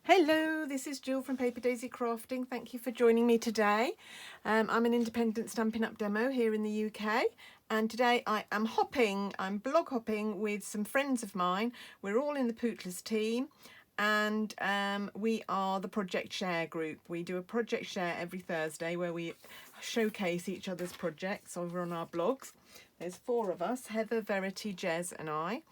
Hello, this is Jill from Paper Daisy Crafting. Thank you for joining me today. I'm an independent Stampin' Up demo here in the UK, and today I'm blog hopping with some friends of mine. We're all in the Pootlas team, and we are the Project Share group. We do a Project Share every Thursday where we showcase each other's projects over on our blogs. There's 4 of us, Heather, Verity, Jez and I.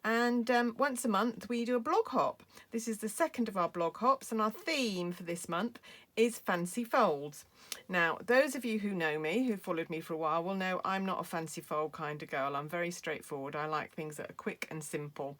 And once a month we do a blog hop. This is the second of our blog hops, and our theme for this month is fancy folds. Now, those of you who know me, who've followed me for a while, will know I'm not a fancy fold kind of girl. I'm very straightforward. I like things that are quick and simple.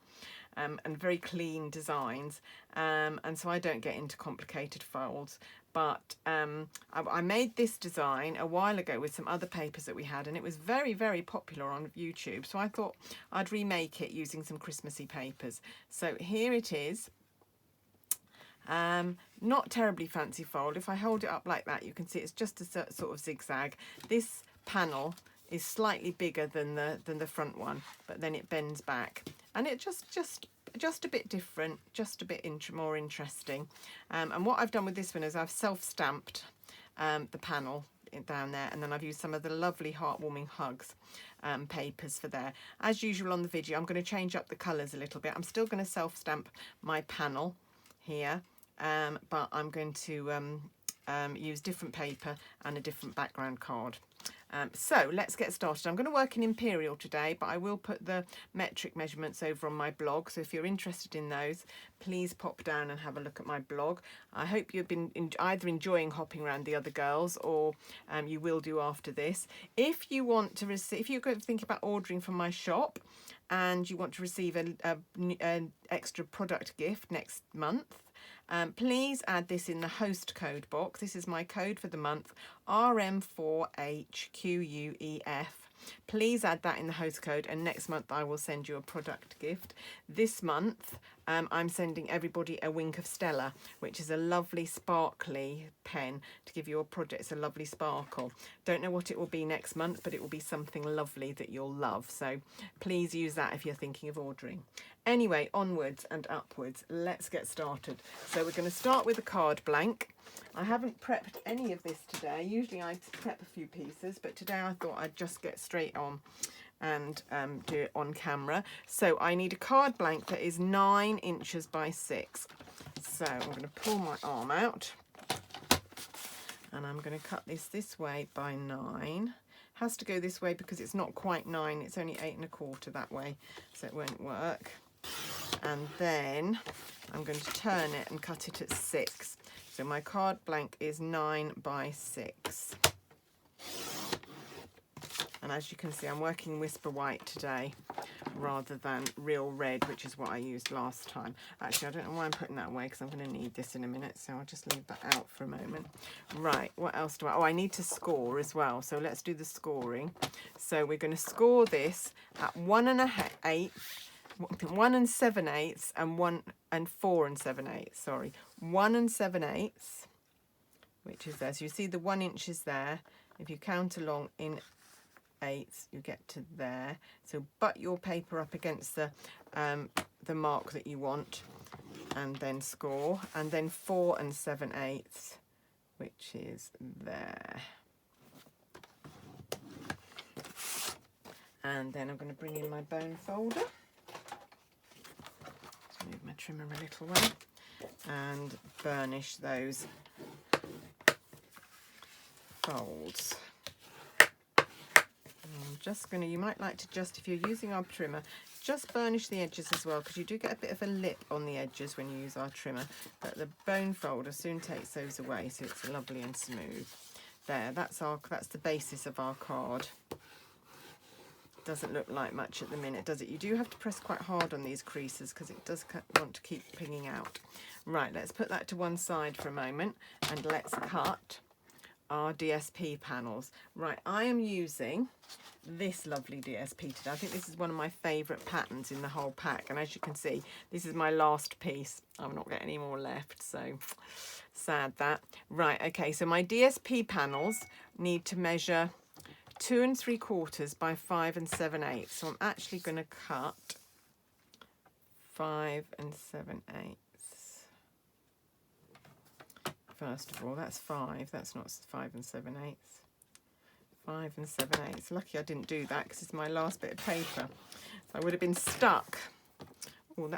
And very clean designs, and so I don't get into complicated folds. But I made this design a while ago with some other papers that we had, and it was very, very popular on YouTube, so I thought I'd remake it using some Christmassy papers. So here it is. Not terribly fancy fold. If I hold it up like that, you can see it's just a sort of zigzag. This panel is slightly bigger than the front one, but then it bends back, and it just a bit different, just a bit more interesting. And what I've done with this one is I've self-stamped the panel down there, and then I've used some of the lovely Heartwarming Hugs papers for there. As usual on the video, I'm going to change up the colours a little bit. I'm still going to self-stamp my panel here, but I'm going to use different paper and a different background card. So let's get started. I'm going to work in Imperial today, but I will put the metric measurements over on my blog. So if you're interested in those, please pop down and have a look at my blog. I hope you've been either enjoying hopping around the other girls, or you will do after this. If you want to receive, if you're going to think about ordering from my shop and you want to receive an extra product gift next month, please add this in the host code box. This is my code for the month, RM4HQUEF. Please add that in the host code, and next month I will send you a product gift. This month I'm sending everybody a Wink of Stella, which is a lovely sparkly pen to give your project. It's a lovely sparkle. Don't know what it will be next month, but it will be something lovely that you'll love. So please use that if you're thinking of ordering. Anyway, onwards and upwards, let's get started. So we're going to start with a card blank. I haven't prepped any of this today. Usually I prep a few pieces, but today I thought I'd just get straight on and do it on camera. So I need a card blank that is 9 inches by 6. So I'm going to pull my arm out, and I'm going to cut this way by 9. Has to go this way because it's not quite 9, it's only 8 1/4 that way, so it won't work. And then I'm going to turn it and cut it at 6. So my card blank is 9 by 6. And as you can see, I'm working Whisper White today rather than Real Red, which is what I used last time. Actually, I don't know why I'm putting that away, because I'm going to need this in a minute, so I'll just leave that out for a moment. Right, what else do I... Oh, I need to score as well, so let's do the scoring. So we're going to score this at 1 7/8 and 4 7/8. Sorry, 1 7/8, which is there. So you see the 1 inch is there. If you count along in 8ths, you get to there. So butt your paper up against the mark that you want, and then score. And then 4 7/8, which is there. And then I'm going to bring in my bone folder. Move my trimmer a little way and burnish those folds. I'm just going to, you might like to just, if you're using our trimmer, just burnish the edges as well, because you do get a bit of a lip on the edges when you use our trimmer, but the bone folder soon takes those away, so it's lovely and smooth. There, that's the basis of our card. Doesn't look like much at the minute, does it? You do have to press quite hard on these creases because it does want to keep pinging out. Right, let's put that to one side for a moment, and let's cut our DSP panels. Right, I am using this lovely DSP today. I think this is one of my favourite patterns in the whole pack, and as you can see, this is my last piece. I've not got any more left, so sad that. Right, okay, so my DSP panels need to measure 2 3/4 by 5 7/8. So I'm actually going to cut 5 7/8. first of all. That's 5. That's not 5 and 7/8. 5 and 7/8. Lucky I didn't do that because it's my last bit of paper. I would have been stuck. Oh,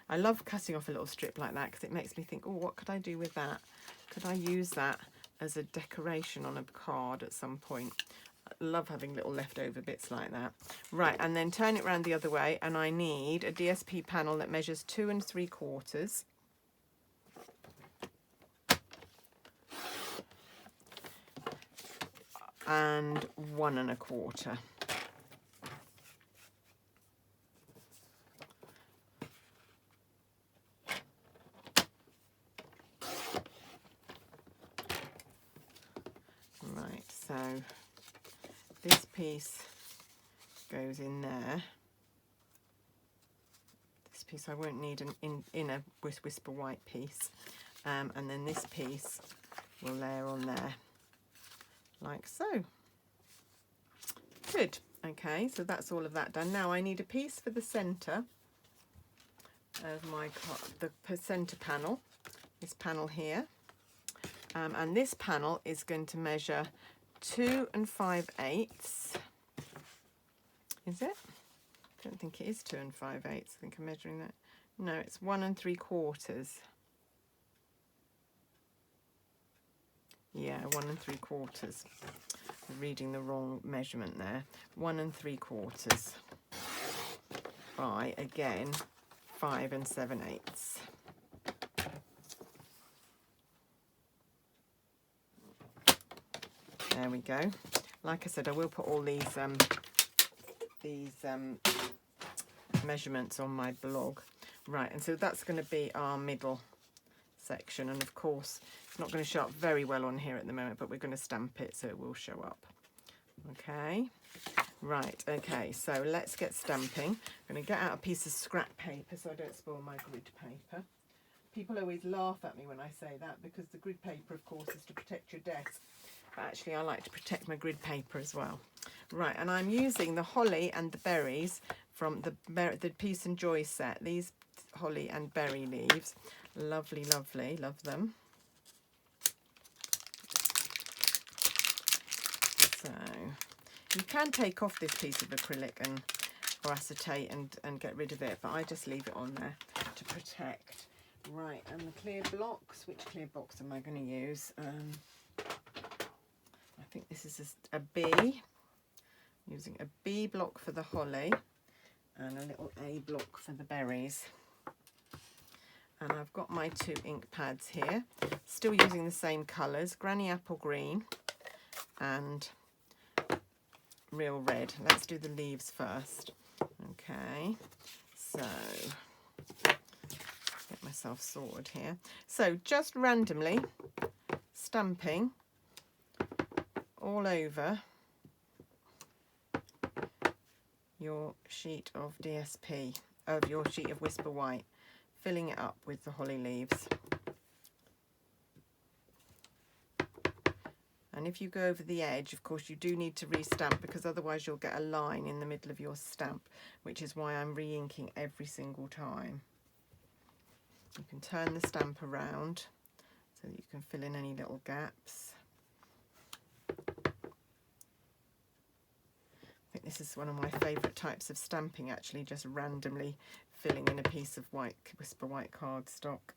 I love cutting off a little strip like that because it makes me think, oh, what could I do with that? Could I use that as a decoration on a card at some point? I love having little leftover bits like that. Right, and then turn it around the other way, and I need a DSP panel that measures 2 3/4 and 1 1/4. Right, so this piece goes in there. This piece I won't need an inner Whisper White piece, and then this piece will layer on there, like so. Good. Okay, so that's all of that done. Now I need a piece for the centre of the centre panel, this panel here, and this panel is going to measure 2 5/8. Is it? I don't think it is 2 5/8. I think I'm measuring that. No, it's 1 3/4. Yeah, 1 3/4. I'm reading the wrong measurement there. 1 3/4 by, again, 5 7/8. There we go. Like I said, I will put all these measurements on my blog. Right, and so that's going to be our middle section, and of course it's not going to show up very well on here at the moment, but we're going to stamp it so it will show up. Okay, right, okay, so let's get stamping. I'm going to get out a piece of scrap paper so I don't spoil my grid paper. People always laugh at me when I say that, because the grid paper, of course, is to protect your desk, but actually I like to protect my grid paper as well. Right, and I'm using the holly and the berries from the Peace and Joy set. These holly and berry leaves, lovely, lovely, love them. So you can take off this piece of acrylic or acetate and get rid of it, but I just leave it on there to protect. Right, and the clear blocks, which clear box am I going to use? I think this is a B. Using a B block for the holly and a little A block for the berries. And I've got my 2 ink pads here, still using the same colours, Granny Apple Green and Real Red. Let's do the leaves first. Okay, so get myself sorted here. So just randomly stamping all over your sheet of DSP, of your sheet of Whisper White, filling it up with the holly leaves. And if you go over the edge, of course, you do need to re-stamp, because otherwise you'll get a line in the middle of your stamp, which is why I'm re-inking every single time. You can turn the stamp around so that you can fill in any little gaps. I think this is one of my favourite types of stamping, actually, just randomly filling in a piece of white Whisper White cardstock.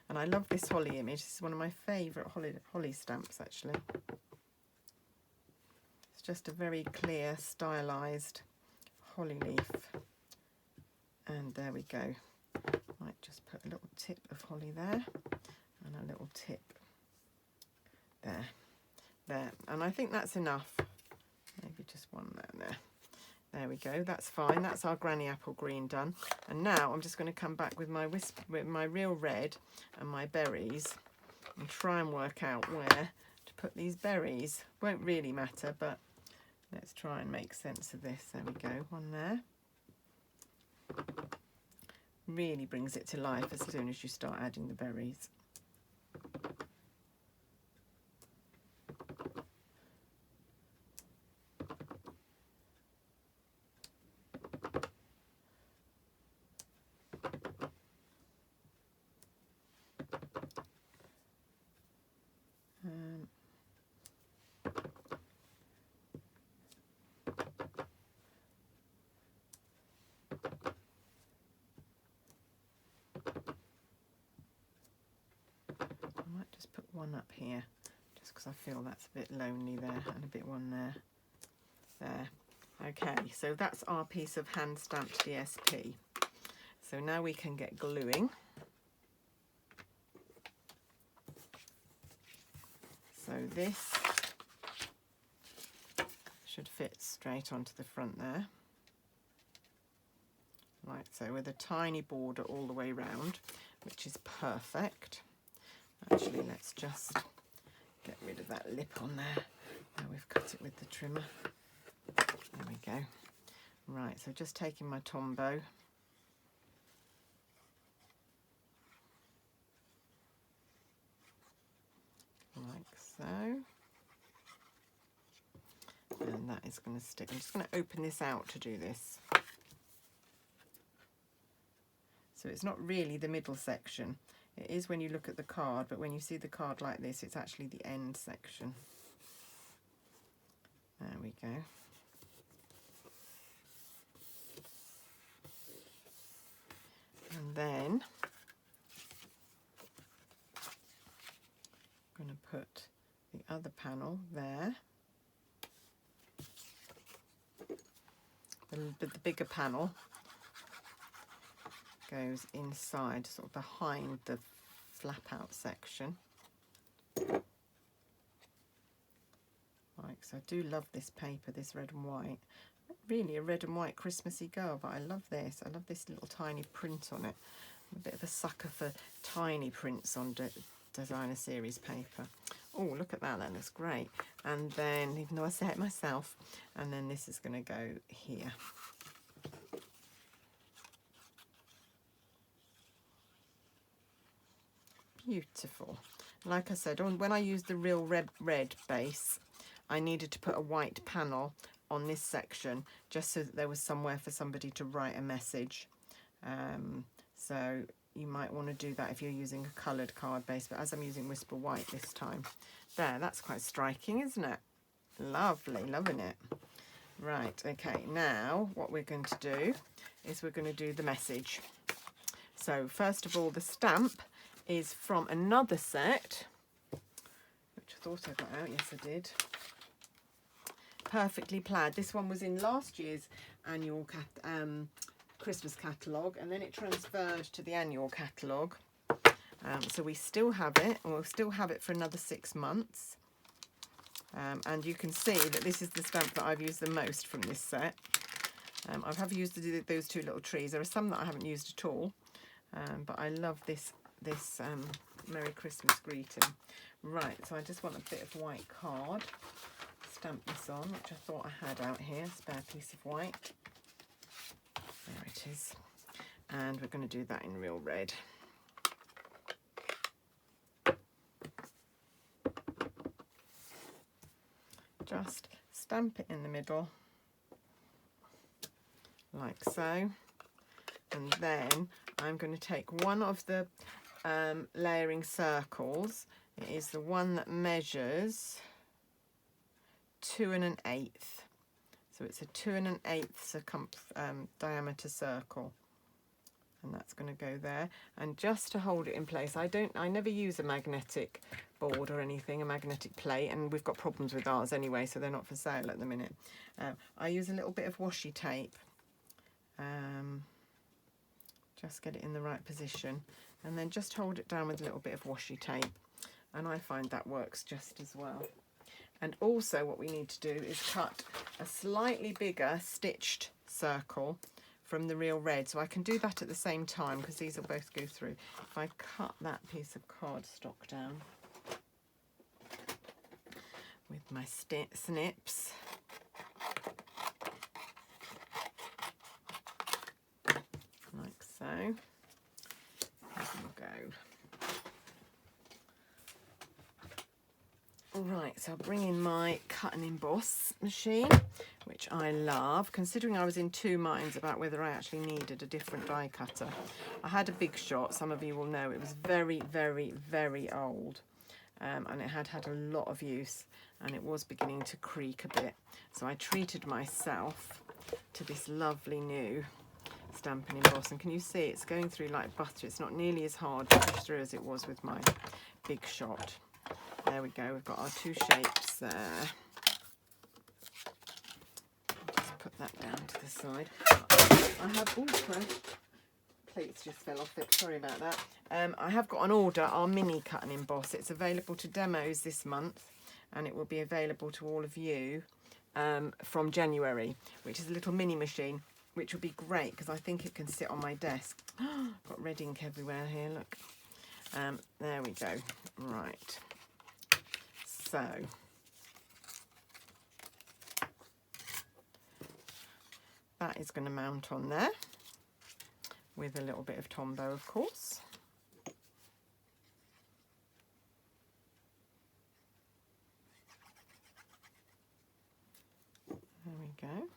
And I love this holly image. This is one of my favourite holly stamps, actually. It's just a very clear, stylised holly leaf. And there we go. Might just put a little tip of holly there and a little tip there. There. And I think that's enough. Maybe just one there. There we go, that's fine. That's our Granny Apple Green done. And now I'm just going to come back with my Real Red and my berries and try and work out where to put these berries. Won't really matter, but let's try and make sense of this. There we go, one there. Really brings it to life as soon as you start adding the berries. one up here, just because I feel that's a bit lonely there, and a bit one there. There. Okay, so that's our piece of hand stamped DSP. So now we can get gluing. So this should fit straight onto the front there. Like so, with a tiny border all the way round, which is perfect. Actually, let's just get rid of that lip on there. Now we've cut it with the trimmer. There we go. Right, so just taking my Tombow. Like so. And that is going to stick. I'm just going to open this out to do this. So it's not really the middle section. It is when you look at the card, but when you see the card like this, it's actually the end section. There we go. And then I'm going to put the other panel there. The bigger panel goes inside, sort of behind the flap out section. Like so. I do love this paper, this red and white. Not really a red and white Christmassy girl, but I love this. I love this little tiny print on it. I'm a bit of a sucker for tiny prints on designer series paper. Oh, look at that, that looks great. And then, even though I say it myself, and then this is going to go here. Beautiful. Like I said, when I used the real red base, I needed to put a white panel on this section just so that there was somewhere for somebody to write a message. So you might want to do that if you're using a coloured card base, but as I'm using Whisper White this time. There, that's quite striking, isn't it? Lovely, loving it. Right, okay, now what we're going to do is we're going to do the message. So first of all, the stamp is from another set, which I thought I got out. Yes, I did. Perfectly Plaid. This one was in last year's annual Christmas catalogue, and then it transferred to the annual catalogue. So we still have it, and we'll still have it for another 6 months. And you can see that this is the stamp that I've used the most from this set. I have used those two little trees. There are some that I haven't used at all, but I love this Merry Christmas greeting. Right, so I just want a bit of white card. Stamp this on, which I thought I had out here, spare piece of white. There it is. And we're going to do that in real red. Just stamp it in the middle, like so. And then I'm going to take one of the layering circles. It is the one that measures 2 1/8. So it's a 2 1/8 diameter circle, and that's going to go there. And just to hold it in place, I never use a magnetic board or anything, a magnetic plate, and we've got problems with ours anyway, so they're not for sale at the minute. I use a little bit of washi tape. Just get it in the right position, and then just hold it down with a little bit of washi tape, and I find that works just as well. And also what we need to do is cut a slightly bigger stitched circle from the real red, so I can do that at the same time because these will both go through. If I cut that piece of cardstock down with my snips, like so, there we go. Right, so I'll bring in my cut and emboss machine, which I love, considering I was in 2 minds about whether I actually needed a different die cutter. I had a Big Shot, some of you will know. It was very, very, very old, and it had had a lot of use, and it was beginning to creak a bit. So I treated myself to this lovely new Stampin' Emboss, and can you see it's going through like butter? It's not nearly as hard to push through as it was with my Big Shot. There we go, we've got our two shapes there. Just put that down to the side. I have, oh crap, plates just fell off it, sorry about that. I have got on order our mini cut and emboss. It's available to demos this month, and it will be available to all of you from January, which is a little mini machine, which will be great because I think it can sit on my desk. Got red ink everywhere here, look. There we go. Right. So that is going to mount on there with a little bit of Tombow, of course. There we go.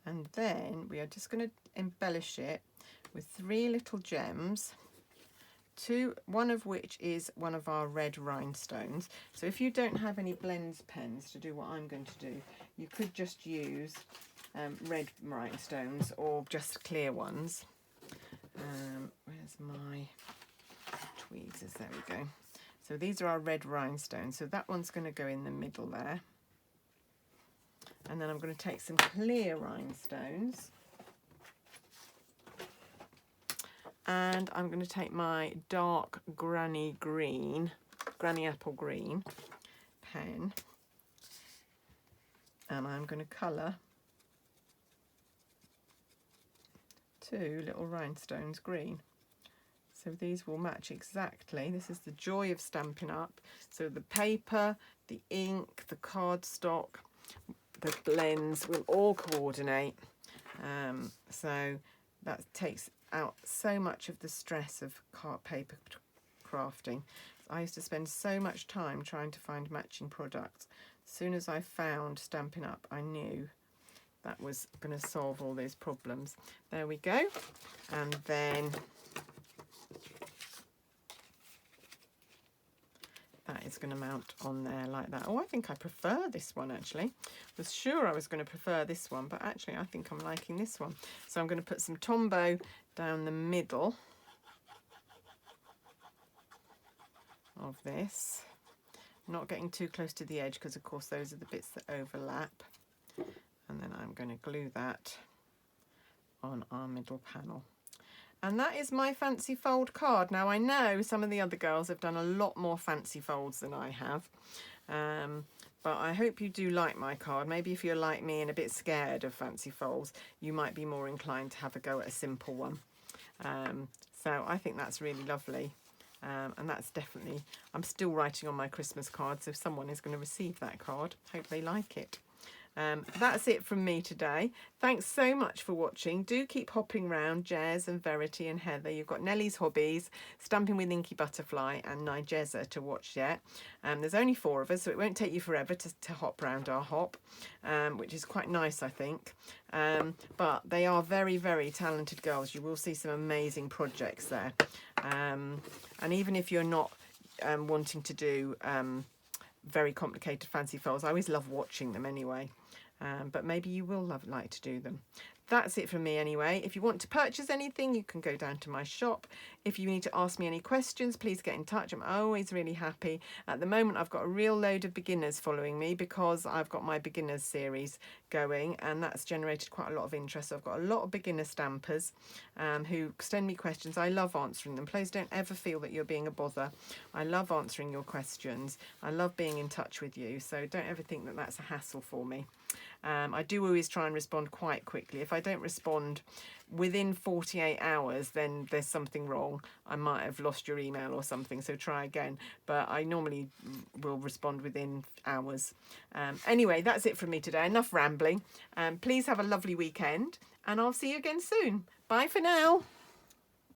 And then we are just going to embellish it with 3 little gems, one of which is one of our red rhinestones. So if you don't have any blends pens to do what I'm going to do, you could just use red rhinestones or just clear ones. Where's my tweezers? There we go. So these are our red rhinestones. So that one's going to go in the middle there. And then I'm going to take some clear rhinestones. And I'm going to take my dark granny apple green pen. And I'm going to colour 2 little rhinestones green. So these will match exactly. This is the joy of Stampin' Up. So the paper, the ink, the cardstock, the blends will all coordinate. So that takes out so much of the stress of paper crafting. I used to spend so much time trying to find matching products. As soon as I found Stampin' Up, I knew that was going to solve all these problems. There we go. And then that is going to mount on there like that. Oh, I think I prefer this one actually. I was sure I was going to prefer this one, but actually I think I'm liking this one. So I'm going to put some Tombow down the middle of this. Not getting too close to the edge because of course those are the bits that overlap. And then I'm going to glue that on our middle panel. And that is my fancy fold card. Now I know some of the other girls have done a lot more fancy folds than I have. But I hope you do like my card. Maybe if you're like me and a bit scared of fancy folds, you might be more inclined to have a go at a simple one. So I think that's really lovely. And that's definitely, I'm still writing on my Christmas card, so someone is going to receive that card. Hope they like it. That's it from me today. Thanks so much for watching. Do keep hopping round Jez and Verity and Heather. You've got Nellie's Hobbies, Stamping with Inky Butterfly and Nigeza to watch yet. There's only 4 of us, so it won't take you forever to hop round our hop, which is quite nice, I think. But they are very, very talented girls. You will see some amazing projects there. And even if you're not wanting to do very complicated fancy folds, I always love watching them anyway. But maybe you will like to do them. That's it from me anyway. If you want to purchase anything, you can go down to my shop. If you need to ask me any questions, please get in touch. I'm always really happy. At the moment, I've got a real load of beginners following me because I've got my beginners series going, and that's generated quite a lot of interest. So I've got a lot of beginner stampers who send me questions. I love answering them. Please don't ever feel that you're being a bother. I love answering your questions. I love being in touch with you. So don't ever think that that's a hassle for me. I do always try and respond quite quickly. If I don't respond within 48 hours, then there's something wrong. I might have lost your email or something, so try again. But I normally will respond within hours. Anyway, that's it from me today. Enough rambling. Please have a lovely weekend, and I'll see you again soon. Bye for now.